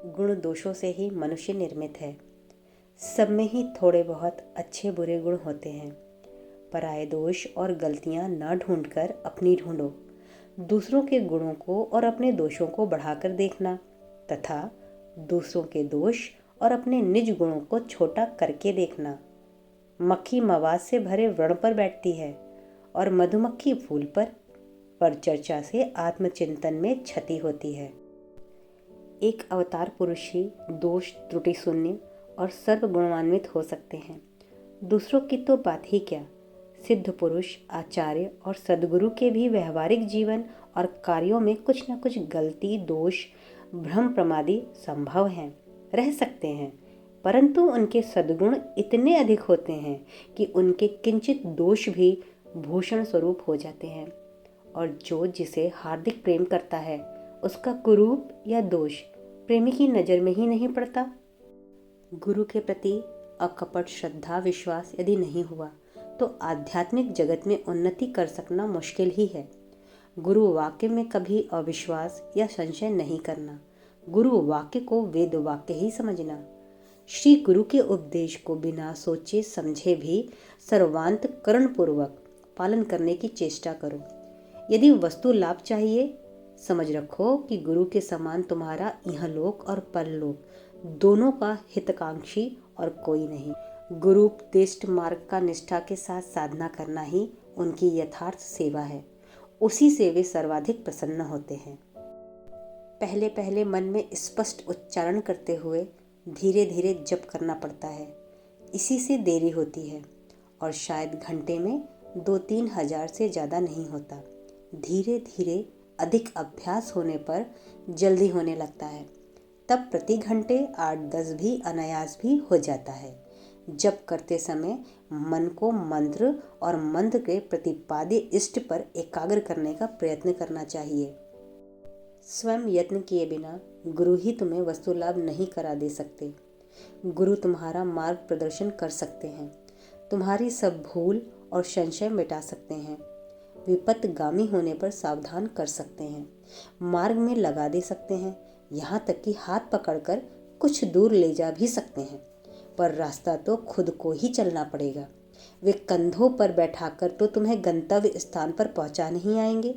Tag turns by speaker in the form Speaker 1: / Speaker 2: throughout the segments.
Speaker 1: गुण दोषों से ही मनुष्य निर्मित है। सब में ही थोड़े बहुत अच्छे बुरे गुण होते हैं। पराये दोष और गलतियां न ढूंढकर अपनी ढूंढो। दूसरों के गुणों को और अपने दोषों को बढ़ाकर देखना तथा दूसरों के दोष और अपने निज गुणों को छोटा करके देखना। मक्खी मवाद से भरे व्रण पर बैठती है और मधुमक्खी फूल पर चर्चा से आत्मचिंतन में क्षति होती है। एक अवतार पुरुष ही दोष त्रुटि शून्य और सर्वगुणान्वित हो सकते हैं। दूसरों की तो बात ही क्या, सिद्ध पुरुष, आचार्य और सद्गुरु के भी व्यवहारिक जीवन और कार्यों में कुछ न कुछ गलती, दोष, भ्रम, प्रमादी संभव हैं, रह सकते हैं, परंतु उनके सद्गुण इतने अधिक होते हैं कि उनके किंचित दोष भी भूषण स्वरूप हो जाते हैं। और जो जिसे हार्दिक प्रेम करता है उसका कुरूप या दोष प्रेमी की नज़र में ही नहीं पड़ता। गुरु के प्रति अकपट श्रद्धा विश्वास यदि नहीं हुआ तो आध्यात्मिक जगत में उन्नति कर सकना मुश्किल ही है। गुरु वाक्य में कभी अविश्वास या संशय नहीं करना। गुरु वाक्य को वेद वाक्य ही समझना। श्री गुरु के उपदेश को बिना सोचे समझे भी सर्वांतकरण पूर्वक पालन करने की चेष्टा करो। यदि वस्तु लाभ चाहिए, समझ रखो कि गुरु के समान तुम्हारा इहलोक और परलोक दोनों का हितकांक्षी और कोई नहीं। गुरुपदेष्ट मार्ग का निष्ठा के साथ साधना करना ही उनकी यथार्थ सेवा है। उसी से वे सर्वाधिक प्रसन्न होते हैं। पहले पहले मन में स्पष्ट उच्चारण करते हुए धीरे धीरे जप करना पड़ता है। इसी से देरी होती है और शायद घंटे में 2-3 हजार से ज़्यादा नहीं होता। धीरे धीरे अधिक अभ्यास होने पर जल्दी होने लगता है। तब प्रति घंटे 8-10 भी अनायास भी हो जाता है। जप करते समय मन को मंत्र और मंत्र के प्रतिपाद्य इष्ट पर एकाग्र करने का प्रयत्न करना चाहिए। स्वयं यत्न किए बिना गुरु ही तुम्हें वस्तु लाभ नहीं करा दे सकते। गुरु तुम्हारा मार्ग प्रदर्शन कर सकते हैं, तुम्हारी सब भूल और संशय मिटा सकते हैं, विपत्तगामी होने पर सावधान कर सकते हैं, मार्ग में लगा दे सकते हैं, यहाँ तक कि हाथ पकड़कर कुछ दूर ले जा भी सकते हैं। पर रास्ता तो खुद को ही चलना पड़ेगा। वे कंधों पर बैठाकर तो तुम्हें गंतव्य स्थान पर पहुंचा नहीं आएंगे।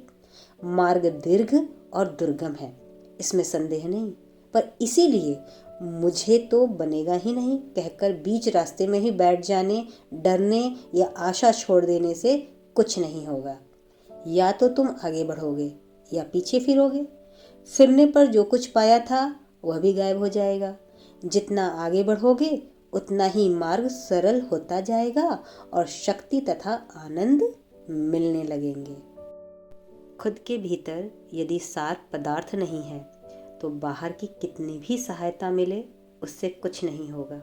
Speaker 1: मार्ग दीर्घ और दुर्गम है, इसमें संदेह नहीं, पर इसीलिए मुझे तो बनेगा ही नहीं कहकर बीच रास्ते में ही बैठ जाने, डरने या आशा छोड़ देने से कुछ नहीं होगा। या तो तुम आगे बढ़ोगे या पीछे फिरोगे। फिरने पर जो कुछ पाया था वह भी गायब हो जाएगा। जितना आगे बढ़ोगे उतना ही मार्ग सरल होता जाएगा और शक्ति तथा आनंद मिलने लगेंगे। खुद के भीतर यदि सार पदार्थ नहीं है तो बाहर की कितनी भी सहायता मिले उससे कुछ नहीं होगा।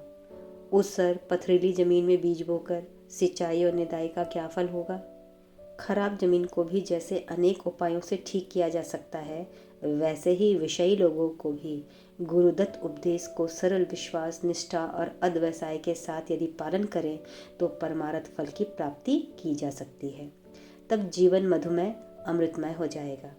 Speaker 1: ऊसर पथरीली जमीन में बीज बोकर सिंचाई और निदाई का क्या फल होगा। खराब जमीन को भी जैसे अनेक उपायों से ठीक किया जा सकता है, वैसे ही विषयी लोगों को भी गुरुदत्त उपदेश को सरल विश्वास, निष्ठा और अध्यवसाय के साथ यदि पालन करें तो परमार्थ फल की प्राप्ति की जा सकती है। तब जीवन मधुमय अमृतमय हो जाएगा।